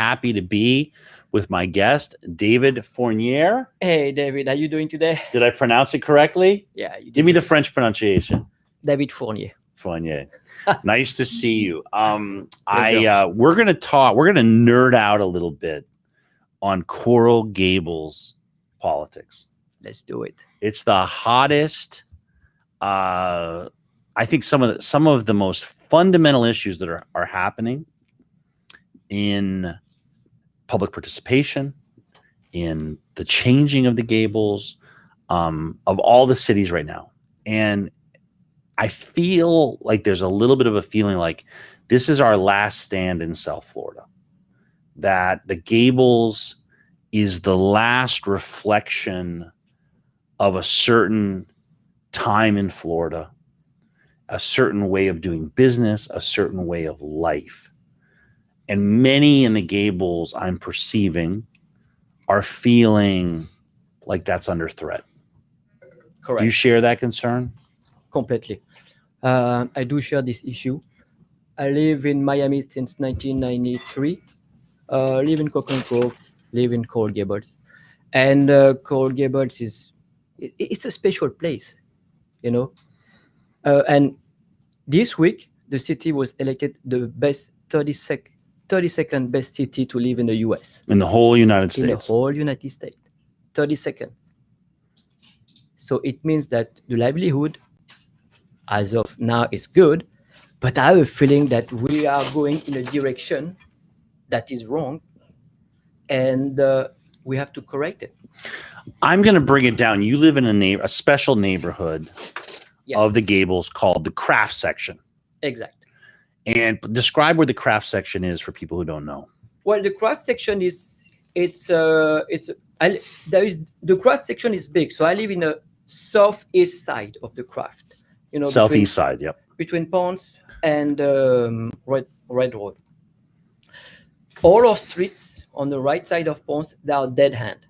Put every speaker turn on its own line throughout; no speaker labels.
happy to be with my guest, David Fournier.
Hey, David, how you doing today?
Did I pronounce it correctly?
Yeah, you did.
Give me the French pronunciation.
David Fournier.
Fournier. Nice to see you.
Pleasure.
We're gonna nerd out a little bit on Coral Gables politics.
Let's do it.
It's the hottest. I think some of the most fundamental issues that are happening in public participation, in the changing of the Gables, of all the cities right now. And I feel like there's a little bit of a feeling like this is our last stand in South Florida, that the Gables is the last reflection of a certain time in Florida, a certain way of doing business, a certain way of life. And many in the Gables, I'm perceiving, are feeling like that's under threat.
Correct.
Do you share that concern?
Completely. I do share this issue. I live in Miami since 1993. Live in Coconut Grove, live in Coral Gables. And Coral Gables it's a special place, you know. And this week, the city was elected the best 32nd best city to live in the U.S.
In the whole United
In
States.
the whole United States. 32nd. So it means that the livelihood, as of now, is good. But I have a feeling that we are going in a direction that is wrong. And we have to correct it.
I'm going to bring it down. You live in a special neighborhood
Yes.
of the Gables called the craft section.
Exactly.
And describe where the craft section is for people who don't know.
Well, the craft section the craft section is big. So I live in the southeast side of the craft. You know,
Southeast side, yep.
between Ponce and Red Road. All our streets on the right side of Ponce, they are dead hand.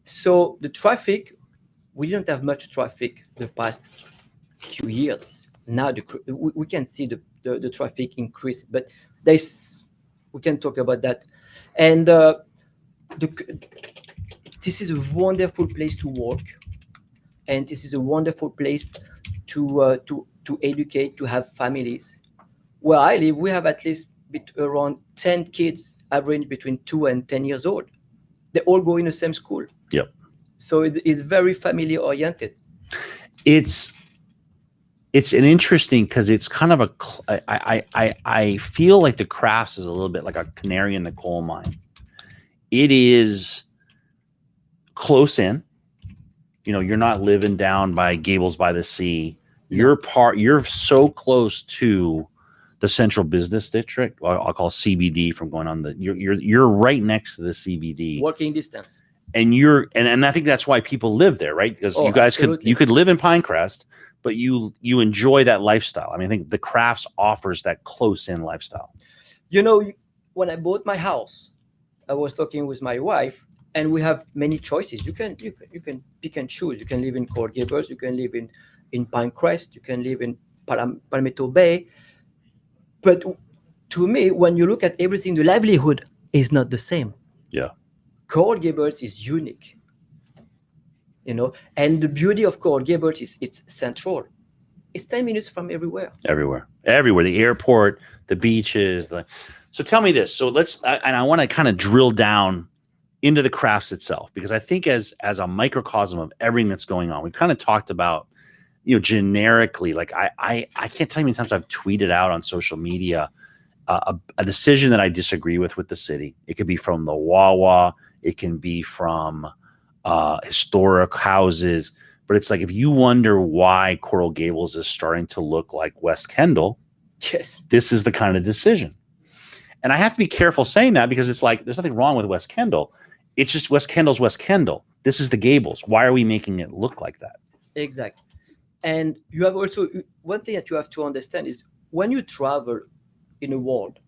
So the traffic, we didn't have much traffic the past few years. Now we can see the traffic increase, but we can talk about that. And this is a wonderful place to work, and this is a wonderful place to educate, to have families. Where I live, we have at least around 10 kids, average between 2 and 10 years old. They all go in the same school.
Yep.
So it's very family oriented.
It's an interesting, because it's kind of I feel like the crafts is a little bit like a canary in the coal mine. It is close in. You know, you're not living down by Gables by the sea. You're so close to the central business district. I'll call CBD from going on you're right next to the CBD.
Walking distance.
And and I think that's why people live there, right? Because you guys
absolutely.
could live in Pinecrest, but you enjoy that lifestyle. I mean, I think the crafts offers that close in lifestyle.
You know, when I bought my house, I was talking with my wife, and we have many choices. You can pick and choose. You can live in Coral Gables, you can live in Pinecrest, you can live in Palmetto Bay. But to me, when you look at everything, the livelihood is not the same.
Yeah.
Coral Gables is unique, you know, and the beauty of Coral Gables is it's central. It's 10 minutes from everywhere.
Everywhere, the airport, the beaches. So tell me this. So I want to kind of drill down into the crafts itself, because I think as a microcosm of everything that's going on, we've kind of talked about, you know, generically, like I can't tell you how many times I've tweeted out on social media a decision that I disagree with the city. It could be from the Wawa, it can be from historic houses, but it's like, if you wonder why Coral Gables is starting to look like West Kendall,
yes,
this is the kind of decision. And I have to be careful saying that, because it's like, there's nothing wrong with West Kendall. It's just West Kendall's West Kendall. This is the Gables. Why are we making it look like that?
Exactly. And you have also, one thing that you have to understand is, when you travel in the world,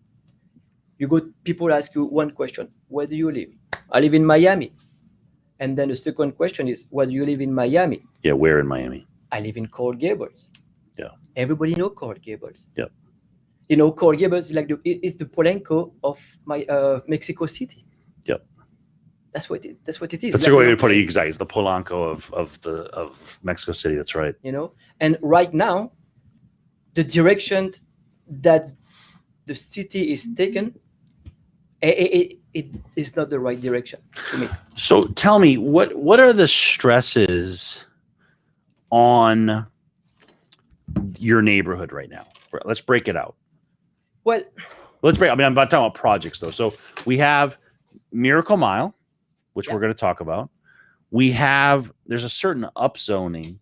people ask you one question: where do you live? I live in Miami. And then the second question is, where do you live in Miami?
Yeah, where in Miami?
I live in Coral Gables.
Yeah.
Everybody knows Coral Gables.
Yep.
Coral Gables is like is the Polanco of Mexico City.
Yep.
That's what it is.
That's a good way to put it. Exactly. It's the Polanco of Mexico City. That's right.
And right now, the direction that the city is taken, it is not the right direction to me.
So tell me, what are the stresses on your neighborhood right now? Let's break it out.
Well,
I'm not talking about projects though. So we have Miracle Mile, which we're going to talk about. There's a certain upzoning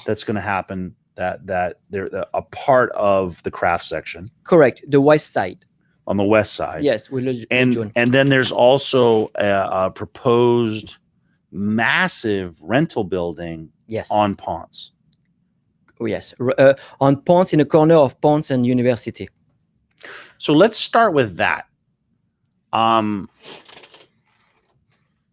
that's going to happen that they're a part of the craft section.
Correct. The west side.
On the west side.
Yes.
And then there's also a proposed massive rental building on Ponce.
Oh, yes. On Ponce, in the corner of Ponce and University.
So let's start with that.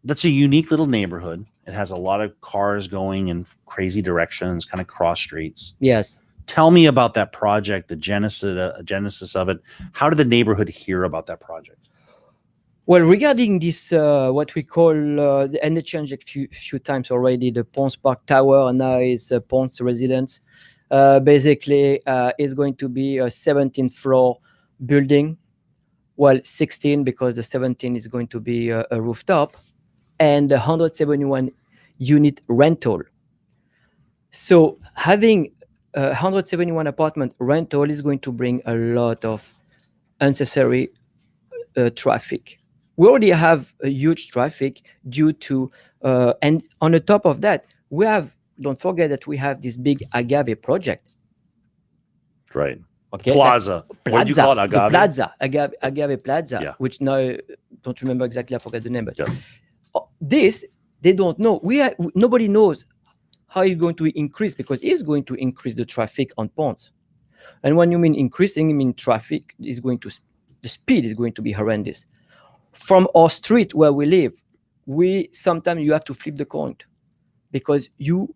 That's a unique little neighborhood. It has a lot of cars going in crazy directions, kind of cross streets.
Yes.
Tell me about that project, the genesis of it. How did the neighborhood hear about that project?
Well, regarding this, what we call, and it changed a few times already, the Ponce Park Tower, and now it's Ponce Residence. Basically, it's going to be a 17th floor building. Well, 16 because the 17 is going to be a rooftop, and 171 unit rental. So having 171 apartment rental is going to bring a lot of unnecessary traffic. We already have a huge traffic due to, and on the top of that, don't forget that we have this big agave project.
Right.
Okay.
Plaza. What do you call it? Agave?
Plaza. Agave Plaza,
Yeah.
which now I don't remember exactly. I forgot the name. But
Yeah.
This, they don't know. Nobody knows how you're going to increase, because it's going to increase the traffic on Ponce. And when you mean increasing, you mean traffic is going to, the speed is going to be horrendous. From our street where we live, sometimes you have to flip the coin, because you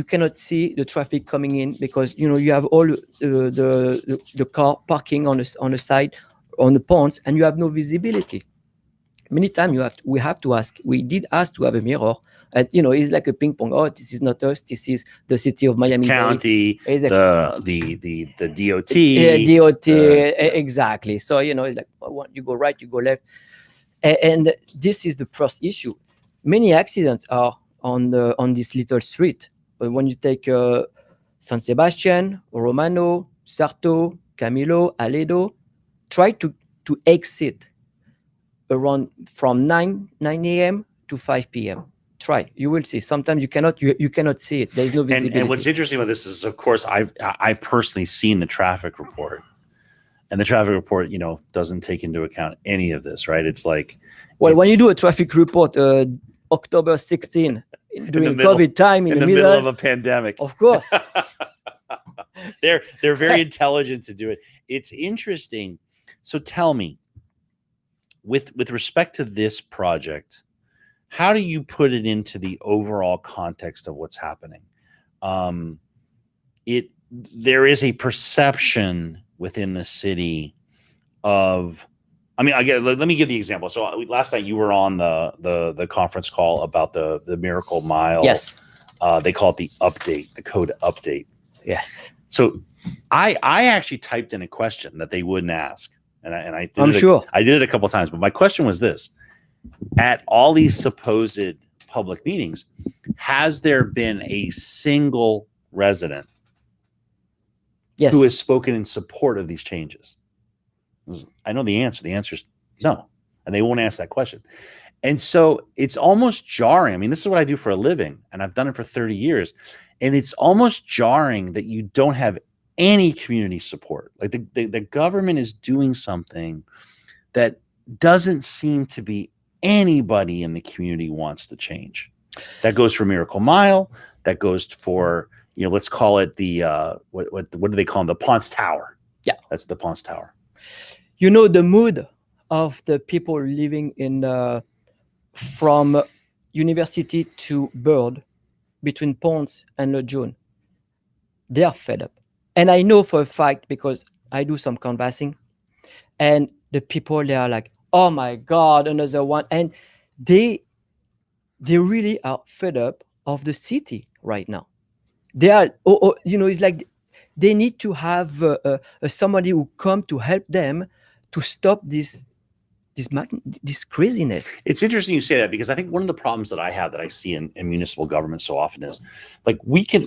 cannot see the traffic coming in, because you have all the car parking on the side on the Ponce, and you have no visibility. Many times we did ask to have a mirror, and it's like a ping pong. Oh, this is not us. This is the city of Miami
County,
exactly.
the DOT.
DOT, exactly. So it's like you go right, you go left, and this is the first issue. Many accidents are on this little street. But when you take San Sebastian, Romano, Sarto, Camilo, Aledo, try to exit around from 9 a.m. to 5 p.m. Try. You will see. Sometimes you cannot see it. There is no visibility.
And what's interesting about this is, of course, I've personally seen the traffic report, and the traffic report, doesn't take into account any of this, right? It's like,
when you do a traffic report, October 16, during COVID time,
in the middle of a pandemic,
of course,
they're very intelligent to do it. It's interesting. So tell me, with respect to this project, how do you put it into the overall context of what's happening? There is a perception within the city of, let me give the example. So last night you were on the conference call about the Miracle Mile.
Yes.
They call it the update, the code update.
Yes.
So I actually typed in a question that they wouldn't ask. And I did I did it a couple of times, but my question was this: at all these supposed public meetings, has there been a single resident who has spoken in support of these changes? I know the answer. The answer is no, and they won't ask that question. And so it's almost jarring. This is what I do for a living, and I've done it for 30 years, and it's almost jarring that you don't have any community support. Like the government is doing something that doesn't seem to be anybody in the community wants to change. That goes for Miracle Mile. That goes for, let's call it the what do they call them? The Ponce Tower.
Yeah,
that's the Ponce Tower.
The mood of the people living in from University to Bird, between Ponce and Lejeune, they are fed up. And I know for a fact, because I do some canvassing, and the people they are like, "Oh my God, another one!" And they they really are fed up of the city right now. They are, it's like they need to have somebody who come to help them to stop this craziness.
It's interesting you say that, because I think one of the problems that I have, that I see in municipal government so often, is like we can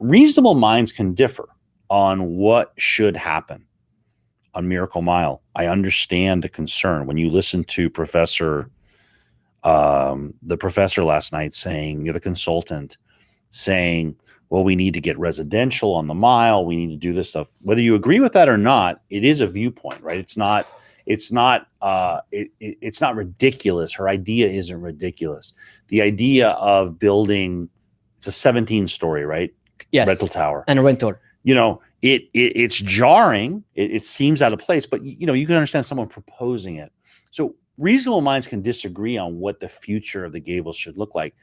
reasonable minds can differ on what should happen on Miracle Mile. I understand the concern when you listen to the professor last night saying, the consultant saying, well, we need to get residential on the mile. We need to do this stuff. Whether you agree with that or not, it is a viewpoint, right? It's not ridiculous. Her idea isn't ridiculous. The idea of building, it's a 17-story, right?
Yes.
Rental tower.
And rental.
It's jarring. It seems out of place, but you can understand someone proposing it. So reasonable minds can disagree on what the future of the Gables should look like,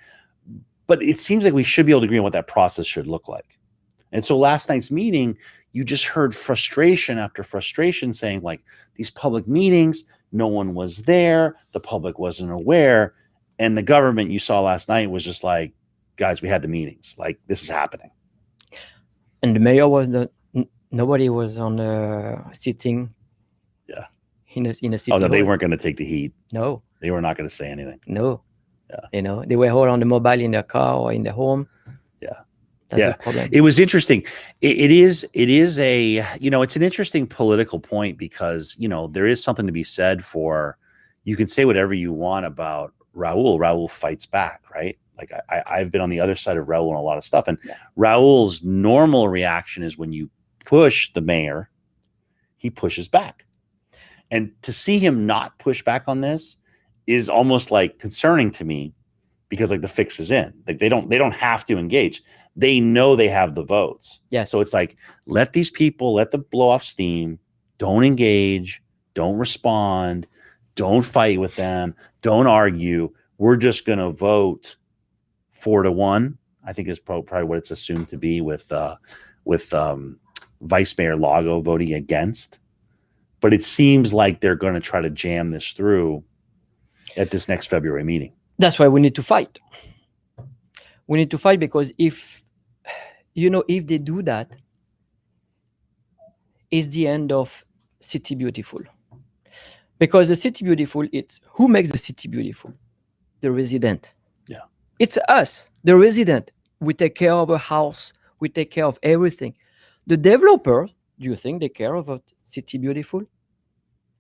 but it seems like we should be able to agree on what that process should look like. And so last night's meeting, you just heard frustration after frustration saying, like, these public meetings, no one was there, the public wasn't aware, and the government you saw last night was just like, guys, we had the meetings, like, this is happening.
And the mayor was nobody was on sitting.
Yeah.
In a city.
Oh no, they weren't going to take the heat.
No,
they were not going to say anything.
No.
Yeah.
They were all on the mobile in their car or in the home.
Yeah.
That's the problem.
It was interesting. It is a, it's an interesting political point, because, there is something to be said for, you can say whatever you want about Raul. Raul fights back, right? Like I've been on the other side of Raul on a lot of stuff. And Raul's normal reaction is when you push the mayor, he pushes back. And to see him not push back on this is almost like concerning to me, because like the fix is in. Like they don't have to engage. They know they have the votes.
Yes.
So it's like, let these people, let them blow off steam. Don't engage. Don't respond. Don't fight with them. Don't argue. We're just going to vote 4-1. I think is probably what it's assumed to be, with Vice Mayor Lago voting against. But it seems like they're going to try to jam this through at this next February meeting.
That's why we need to fight. We need to fight, because if they do that, it's the end of City Beautiful. Because the City Beautiful, it's who makes the city beautiful? The resident.
Yeah.
It's us, the resident. We take care of a house. We take care of everything. The developer, do you think they care about City Beautiful?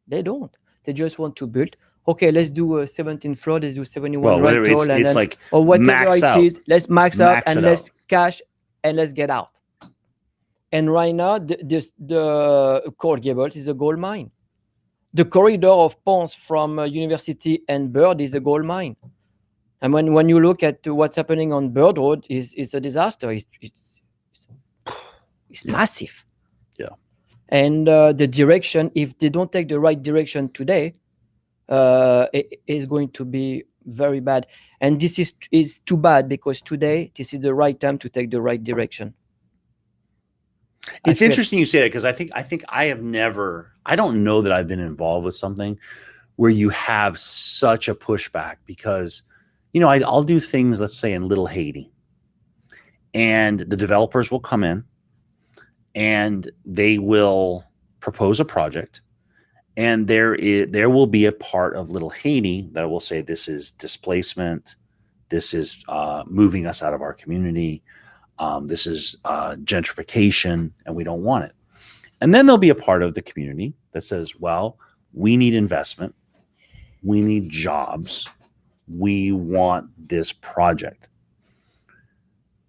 They don't. They just want to build. Okay, let's do a 17th floor. Let's do 71 rental,
it's like
or whatever it is. Let's max out and let's cash and let's get out. And right now, the Court Gables is a gold mine. The corridor of Ponce from University and Bird is a gold mine. And when you look at what's happening on Bird Road, it's a disaster. It's massive.
Yeah.
And the direction, if they don't take the right direction today, it is going to be very bad. And this is too bad, because today this is the right time to take the right direction.
It's interesting you say that, because I think I don't know that I've been involved with something where you have such a pushback, because I'll do things, let's say in Little Haiti, and the developers will come in and they will propose a project, and there will be a part of Little Haiti that will say, this is displacement, this is moving us out of our community, this is gentrification, and we don't want it. And then there'll be a part of the community that says, well, we need investment, we need jobs, we want this project.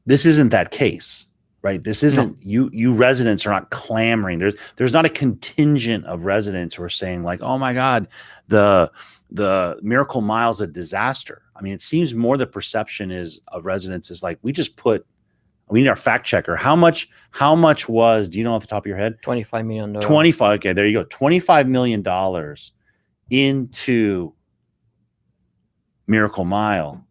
This isn't that case, right? This isn't, no. You residents are not clamoring. There's not a contingent of residents who are saying like, oh my God, the Miracle Mile is a disaster. I mean, it seems more the perception is of residents is like, we need our fact checker. How much was, do you know off the top of your head?
$25 million.
25. Okay, there you go. $25 million into Miracle Mile.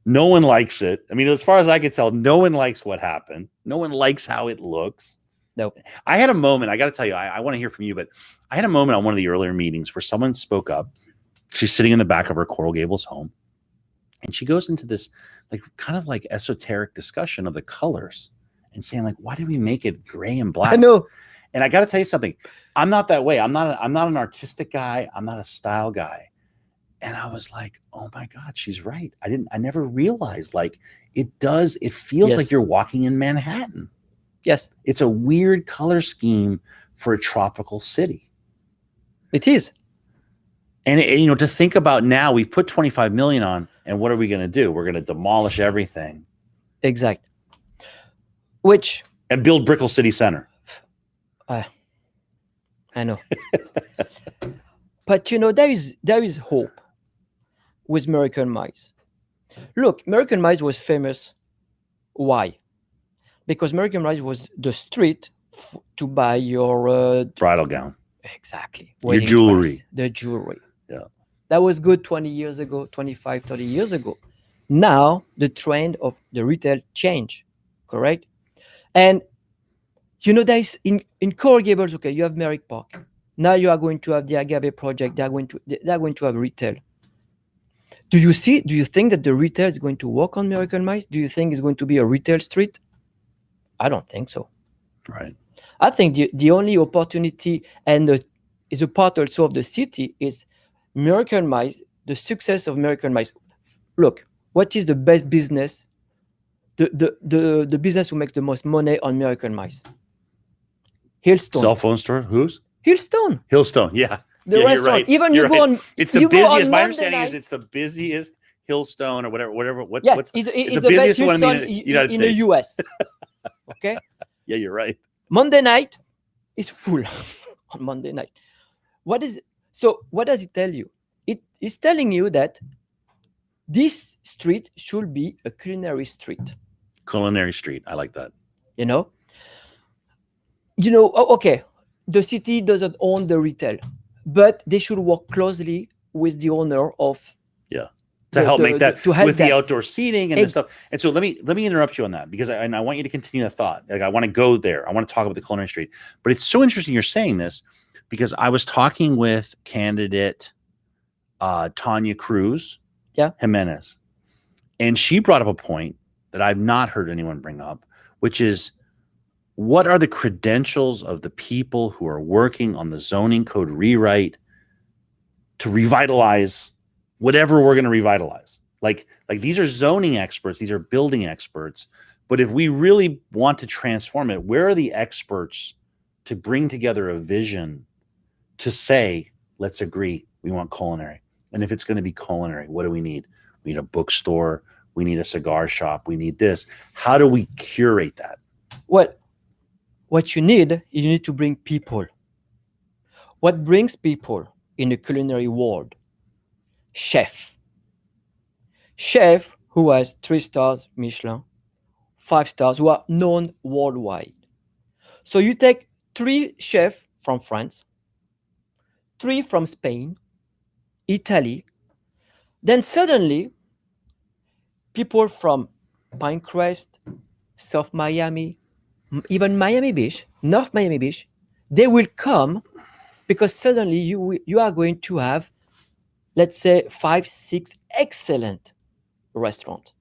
No one likes it. I mean, as far as I can tell, no one likes what happened. No one likes how it looks.
Nope.
I had a moment. I got to tell you, I want to hear from you, but I had a moment on one of the earlier meetings where someone spoke up. She's sitting in the back of her Coral Gables home, and she goes into this like kind of like esoteric discussion of the colors and saying like, why did we make it gray and black?
I know.
And I got to tell you something. I'm not that way. I'm not an artistic guy. I'm not a style guy. And I was like, oh my God, she's right. I never realized like it feels
Yes.
like you're walking in Manhattan.
Yes,
It's a weird color scheme for a tropical city.
it is.
And to think about now, we've put 25 million on, and what are we going to do? We're going to demolish everything
Exact. Which
and build Brickell City Center.
I know. But there is hope with American Mice. Look, American Mice was famous. Why? Because American Mice was the street to buy your
Bridal gown.
exactly
Your
wedding
jewelry.
dress, the jewelry.
Yeah.
That was good 20 years ago, 25, 30 years ago. Now the trend of the retail change, correct? And there is in Coral Gables, okay, you have Merrick Park. Now you are going to have the Agave project. They're going to have retail. Do you think that the retail is going to work on Miracle Mice? Do you think it's going to be a retail street? I don't think so.
Right.
I think the only opportunity is a part also of the city is Miracle Mice, the success of Miracle Mice. Look, what is the best business? The business who makes the most money on Miracle Mice? Hillstone.
Cell phone store? Whose?
Hillstone.
Hillstone. Yeah.
The
Yeah,
restaurant.
You're right.
Even
You're
you go
right.
on.
It's the
you go on
busiest. My
Monday
understanding is
night.
it's the busiest Hillstone or whatever. What's
Yes,
what's
it's
the
the best
busiest one in the
Hillstone
United
in
States?
the US. Okay.
Yeah, you're right.
Monday night is full on Monday night. What does it tell you? It is telling you that this street should be a culinary street.
Culinary Street. I like that.
Okay, the city doesn't own the retail, but they should work closely with the owner of
To help make that
to help
with the
them.
outdoor seating and the stuff. And so let me interrupt you on that because I want you to continue that thought. Like I want to go there. I want to talk about the Culinary Street. But it's so interesting you're saying this because I was talking with candidate Tanya Cruz Jimenez, and she brought up a point that I've not heard anyone bring up, which is what are the credentials of the people who are working on the zoning code rewrite to revitalize whatever we're going to revitalize? Like these are zoning experts, these are building experts. But if we really want to transform it, where are the experts to bring together a vision to say, let's agree, we want culinary. And if it's going to be culinary, what do we need? We need a bookstore. We need a cigar shop. We need this. How do we curate that?
What you need to bring people. What brings people in the culinary world? Chef who has 3 stars Michelin, 5 stars, who are known worldwide. So you take 3 chefs from France, 3 from Spain, Italy, then suddenly people from Pinecrest, South Miami, even Miami Beach, North Miami Beach, they will come because suddenly you are going to have, let's say, 5, 6 excellent restaurants,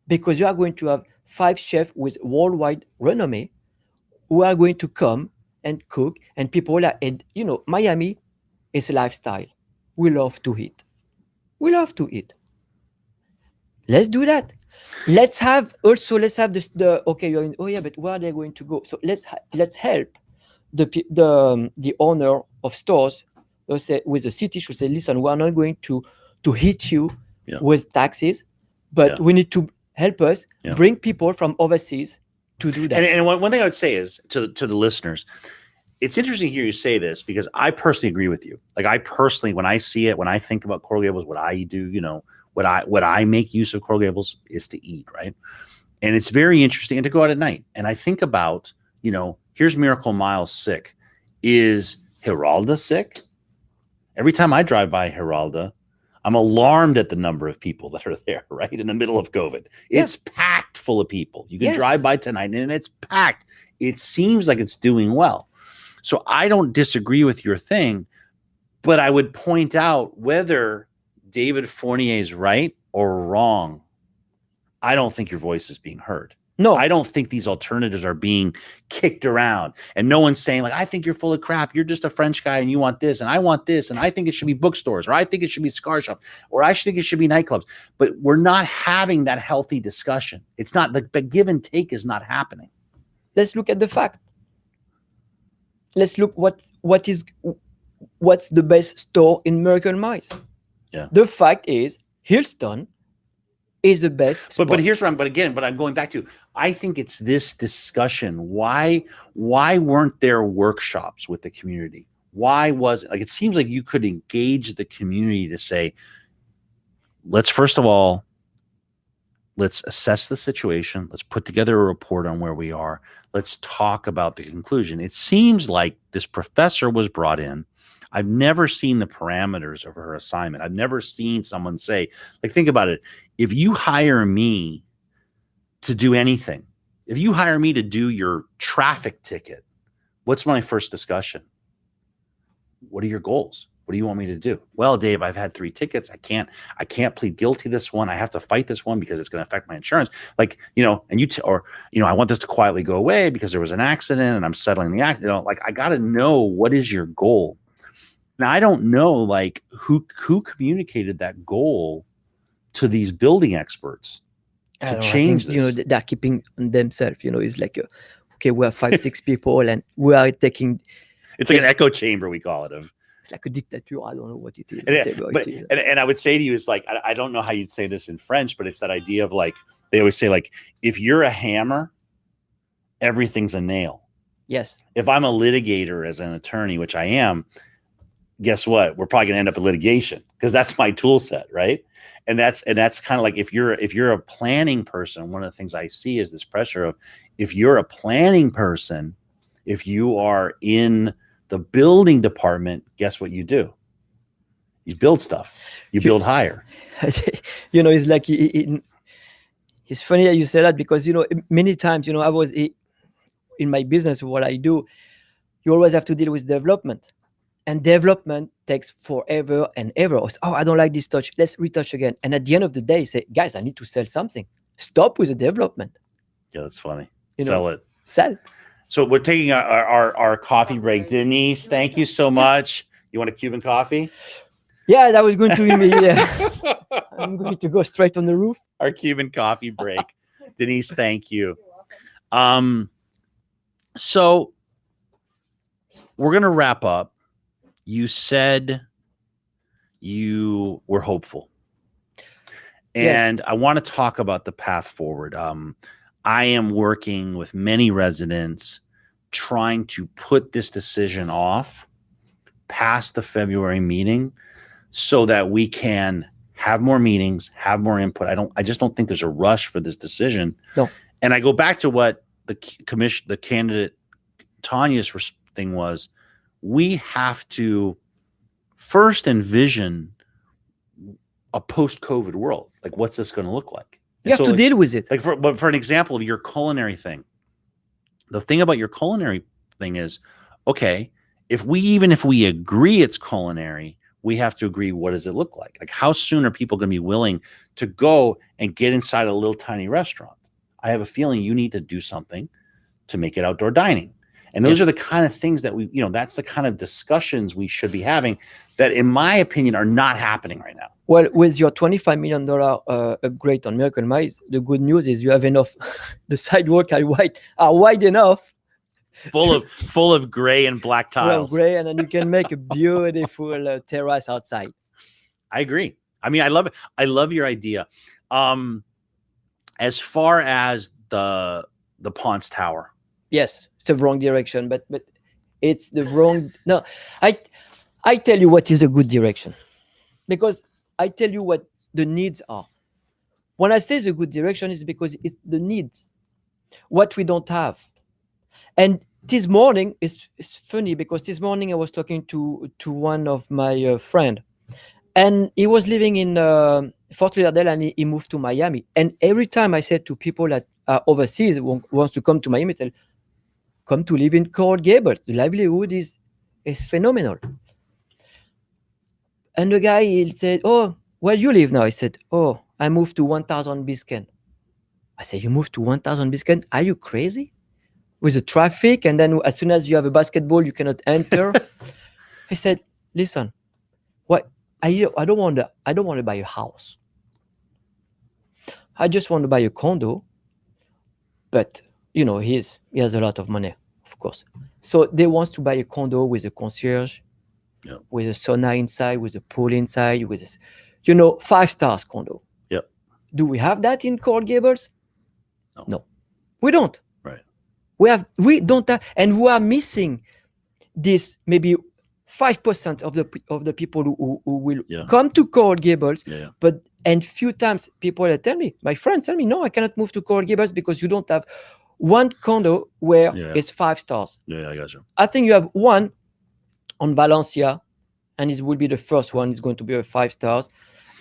because you are going to have 5 chefs with worldwide renommee who are going to come and cook, and people are, and Miami is a lifestyle. We love to eat. Let's do that. Let's have the okay. You're in, oh yeah, but where are they going to go? So let's help the owner of stores. Say, with the city should say, listen, we are not going to hit you with taxes, but we need to help us bring people from overseas to do that.
And one thing I would say is to the listeners, it's interesting to hear you say this because I personally agree with you. Like I personally, when I see it, when I think about Coral Gables, what I do, what I make use of Coral Gables is to eat, right? And it's very interesting, and to go out at night. And I think about, here's Miracle Miles sick. Is Giralda sick? Every time I drive by Giralda, I'm alarmed at the number of people that are there, right? In the middle of COVID. It's packed full of people. You can drive by tonight and it's packed. it seems like it's doing well. So I don't disagree with your thing, but I would point out whether David Fournier is right or wrong. I don't think your voice is being heard.
No,
I don't think these alternatives are being kicked around, and no one's saying like, I think you're full of crap. You're just a French guy and you want this and I want this. And I think it should be bookstores, or I think it should be cigar shops, or I think it should be nightclubs. But we're not having that healthy discussion. It's not the give and take is not happening.
let's look at the fact. Let's look what's the best store in Miracle Mice.
Yeah.
The fact is, Hillston is the best.
But here's what I'm going back to. I think it's this discussion. Why weren't there workshops with the community? Why was it like, it seems like you could engage the community to say, let's first of all, let's assess the situation. Let's put together a report on where we are. Let's talk about the conclusion. It seems like this professor was brought in. I've never seen the parameters of her assignment. I've never seen someone say, like, think about it. If you hire me to do anything, if you hire me to do your traffic ticket, what's my first discussion? What are your goals? What do you want me to do? Well, Dave, I've had 3 tickets. I can't plead guilty this one. I have to fight this one because it's going to affect my insurance. Like, I want this to quietly go away because there was an accident and I'm settling the accident. Like, I got to know, what is your goal? Now, I don't know, like, who communicated that goal to these building experts to change this.
They're keeping on themselves. It's like, okay, we have 5-6 people and we are taking.
It's like an echo chamber, we call it.
It's like a dictator. I don't know what it is.
And I would say to you, it's like, I don't know how you'd say this in French, but it's that idea of, like, they always say, like, if you're a hammer, everything's a nail.
Yes.
If I'm a litigator as an attorney, which I am, guess what? We're probably going to end up in litigation because that's my tool set, right? And that's kind of like, if you're a planning person, one of the things I see is this pressure of, if you're a planning person, if you are in the building department, guess what you do? You build stuff. You build higher.
It's like, it's funny that you say that because, many times, I was in my business, what I do, you always have to deal with development. And development takes forever and ever. Oh, I don't like this touch. Let's retouch again. And at the end of the day, say, guys, I need to sell something. Stop with the development.
Yeah, that's funny. Sell it.
Sell.
So we're taking our coffee break. Denise, thank you so much. You want a Cuban coffee?
Yeah, that was going to be me. Yeah. I'm going to go straight on the roof.
Our Cuban coffee break. Denise, thank you. So we're going to wrap up. You said you were hopeful. And yes. I want to talk about the path forward. I am working with many residents trying to put this decision off past the February meeting so that we can have more meetings, have more input. I just don't think there's a rush for this decision.
No.
And I go back to what the candidate Tanya's thing was. We have to first envision a post-COVID world. Like, what's this going to look like?
You have to deal with it.
Like, for an example of your culinary thing, the thing about your culinary thing is, okay, if we agree it's culinary, we have to agree, what does it look like? Like, how soon are people going to be willing to go and get inside a little tiny restaurant? I have a feeling you need to do something to make it outdoor dining. And those are the kind of things that that's the kind of discussions we should be having that, in my opinion, are not happening right now.
Well, with your $25 million upgrade on Miracle Mice, the good news is you have enough. The sidewalk are wide enough.
Full of gray and black tiles.
Gray, and then you can make a beautiful terrace outside.
I agree. I mean, I love it. I love your idea. As far as the Ponce Tower.
Yes, it's the wrong direction, but it's the wrong. No, I tell you what is a good direction, because I tell you what the needs are. When I say the good direction, it's because it's the needs, what we don't have. And this morning, it's funny because this morning I was talking to one of my friend, and he was living in Fort Lauderdale, and he moved to Miami. And every time I said to people that are overseas wants to come to Miami, tell, come to live in Coral Gables. The livelihood is phenomenal. And the guy, he said, "Oh, where you live now?" I said, "Oh, I moved to 1000 Biscayne." I said, "You moved to 1000 Biscayne? Are you crazy? With the traffic, and then as soon as you have a basketball, you cannot enter." He said, "Listen, what I don't want to buy a house. I just want to buy a condo, but he has a lot of money, of course. So they want to buy a condo with a concierge,
Yep.
with a sauna inside, with a pool inside, with a 5 stars condo.
Yep.
Do we have that in Coral Gables?
No.
We don't.
Right.
We don't have, and we are missing this maybe 5% of the people who will come to Coral Gables.
Yeah.
But and few times people tell me, my friends tell me, "No, I cannot move to Coral Gables because you don't have one condo where it's 5 stars."
Yeah, I got you.
I think you have one on Valencia, and it will be the first one. It's going to be a 5 stars,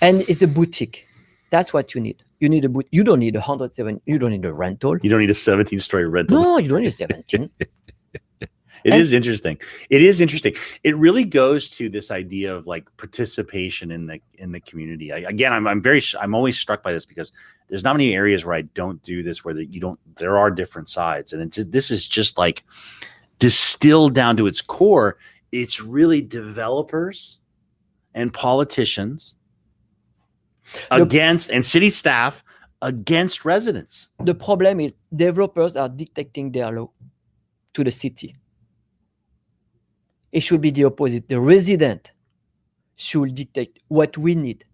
and it's a boutique. That's what you need. You need a boutique. You don't need 107. You don't need a rental.
You don't need a 17-story rental.
No, you don't need 17.
It is interesting. It really goes to this idea of like participation in the community. I'm always struck by this because there's not many areas where I don't do this, where there are different sides. And this is just like distilled down to its core. It's really developers and politicians against and city staff against residents.
The problem is developers are dictating their law to the city. It should be the opposite. The resident should dictate what we need.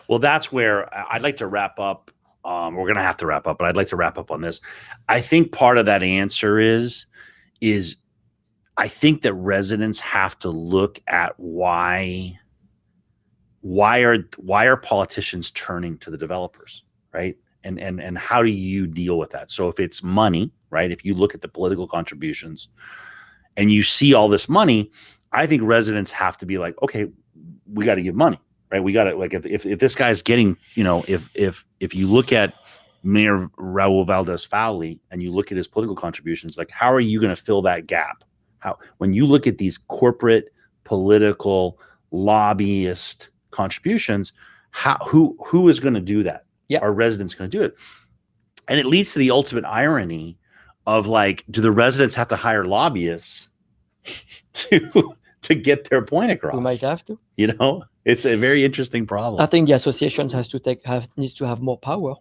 Well, that's where I'd like to wrap up. We're going to have to wrap up, but I'd like to wrap up on this. I think part of that answer is I think that residents have to look at why are politicians turning to the developers, right? And how do you deal with that? So if it's money, right? If you look at the political contributions and you see all this money, I think residents have to be like, okay, we got to give money, right? We got to, like, if this guy's getting, if you look at Mayor Raul Valdez Fowley and you look at his political contributions, like, how are you going to fill that gap? When you look at these corporate, political, lobbyist contributions, who is going to do that?
Yeah.
Are residents going to do it? And it leads to the ultimate irony of, like, do the residents have to hire lobbyists to get their point across?
We might have to.
It's a very interesting problem.
I think the associations needs to have more power.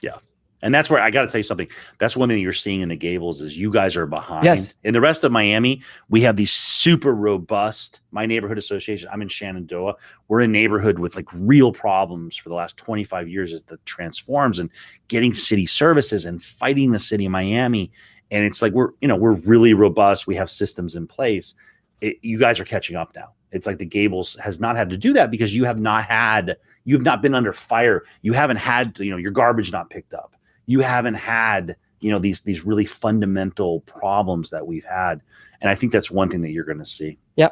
Yeah. And that's where I got to tell you something. That's one thing you're seeing in the Gables is you guys are behind.
Yes.
In the rest of Miami, we have these super robust, my neighborhood association. I'm in Shenandoah. We're a neighborhood with like real problems for the last 25 years as that transforms and getting city services and fighting the city of Miami. And it's like, we're really robust. We have systems in place. You guys are catching up now. It's like the Gables has not had to do that because you've not been under fire. You haven't had, your garbage not picked up. You haven't had, these really fundamental problems that we've had. And I think that's one thing that you're going to see.
Yeah.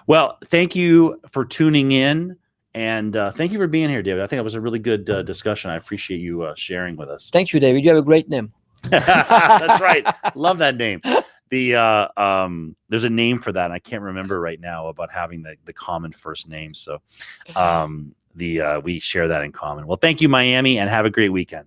Well, thank you for tuning in. And thank you for being here, David. I think it was a really good discussion. I appreciate you sharing with us.
Thank you, David. You have a great name.
That's right. Love that name. There's a name for that, and I can't remember right now about having the common first name. So we share that in common. Well, thank you, Miami, and have a great weekend.